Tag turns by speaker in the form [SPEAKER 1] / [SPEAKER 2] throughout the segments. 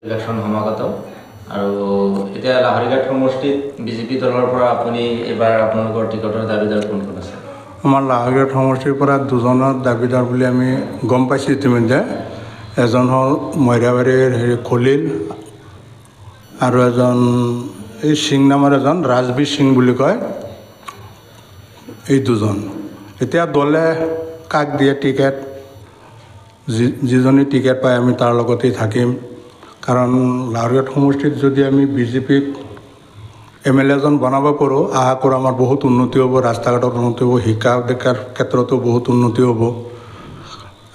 [SPEAKER 1] Election সমাগত আৰু এতিয়া লাহৰীঘাট সমষ্টিত বিজেপি দলৰ পৰা আপুনি এবাৰ আপোনালোকৰ টিকটৰ দাবীদাৰ কোন কোন আছে?
[SPEAKER 2] আমাৰ লাহৰীঘাট সমষ্টিৰ পৰা দুজনৰ দাবীদাৰ বুলি আমি গম পাইছোঁ ইতিমধ্যে। এজন হ'ল মইৰাবাৰীৰ খলিল আৰু এজন এই সিং নামৰ এজন ৰাজবীৰ সিং বুলি কয়। এই দুজন এতিয়া দলে কাক দিয়ে টিকেট, যিজনী টিকেট পায় আমি তাৰ লগতেই থাকিম। কাৰণ লাহৰীঘাট সমষ্টিত যদি আমি বিজেপিক MLA এজন বনাব পাৰোঁ, আশা কৰোঁ আমাৰ বহুত উন্নতি হ'ব, ৰাস্তা ঘাটত উন্নতি হ'ব, শিক্ষা দীক্ষাৰ ক্ষেত্ৰতো বহুত উন্নতি হ'ব।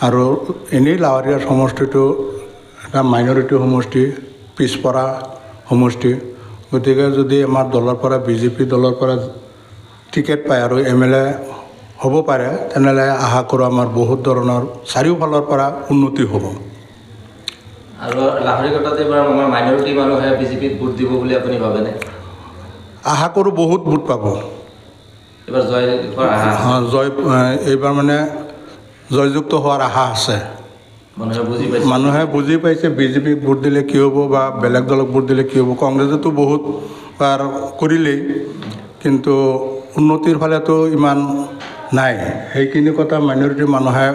[SPEAKER 2] আৰু এনেই লাহৰীঘাট সমষ্টিটো এটা মাইনৰিটি সমষ্টি, পিছপৰা সমষ্টি। গতিকে যদি আমাৰ দলৰ পৰা বিজেপি দলৰ পৰা টিকেট পায় আৰু MLA হ'ব পাৰে, তেনেহ'লে আশা কৰোঁ আমাৰ বহুত ধৰণৰ চাৰিওফালৰ পৰা উন্নতি হ'ব।
[SPEAKER 1] আৰু লাহৰীঘাটত এইবাৰ আমাৰ মাইনৰিটি মানুহে বিজেপিত ভোট দিব বুলি আপুনি ভাবেনে?
[SPEAKER 2] আশা কৰোঁ বহুত ভোট পাব।
[SPEAKER 1] এইবাৰ
[SPEAKER 2] এইবাৰ মানে জয়যুক্ত হোৱাৰ আশা আছে। মানুহে বুজি পাইছে বিজেপিক ভোট দিলে কি হ'ব বা বেলেগ দলক ভোট দিলে কি হ'ব। কংগ্ৰেছেতো বহুত বাৰ কৰিলেই, কিন্তু উন্নতিৰ ফালেতো ইমান নাই। সেইখিনি কথা মাইনৰিটি মানুহে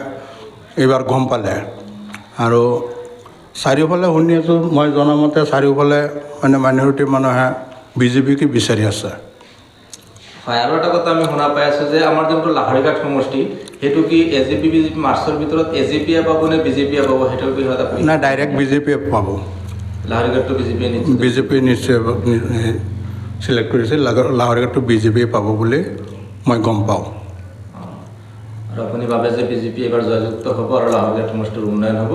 [SPEAKER 2] এইবাৰ গম পালে। আৰু চাৰিওফালে শুনি আছোঁ, মই জনামতে চাৰিওফালে মানে মাইনৰিটি মানুহে বিজেপিকে বিচাৰি আছে।
[SPEAKER 1] হয়, আৰু এটা কথা আমি শুনা পাই আছোঁ যে আমাৰ যোনটো লাহৰীঘাট সমষ্টি, সেইটো কি AJP BJP মাৰ্চৰ ভিতৰত AJPয়ে পাব নে বিজেপিয়ে পাব, সেইটোৰ বিষয়ত আপুনি?
[SPEAKER 2] নাই, ডাইৰেক্ট বিজেপিয়ে পাব।
[SPEAKER 1] লাহৰীঘাটটো
[SPEAKER 2] বিজেপিয়ে নিশ্চয় চিলেক্ট কৰিছে। লাহৰীঘাটটো বিজেপিয়ে পাব বুলি মই গম পাওঁ।
[SPEAKER 1] আৰু আপুনি ভাবে যে বিজেপি এইবাৰ জয়যুক্ত হ'ব আৰু লাহৰীঘাট সমষ্টিৰ উন্নয়ন হ'ব?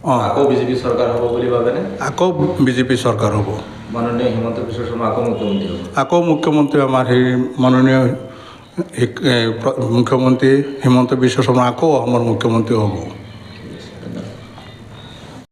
[SPEAKER 1] আকৌ বিজেপি চৰকাৰ হ'ব বুলি ভাবেনে? আকৌ
[SPEAKER 2] বিজেপি চৰকাৰ হ'ব।
[SPEAKER 1] মাননীয় হিমন্ত বিশ্ব শৰ্মা আকৌ মুখ্যমন্ত্ৰী হ'ব?
[SPEAKER 2] আকৌ মুখ্যমন্ত্ৰী আমাৰ সেই মাননীয় মুখ্যমন্ত্ৰী হিমন্ত বিশ্ব শৰ্মা আকৌ অসমৰ মুখ্যমন্ত্ৰী হ'ব।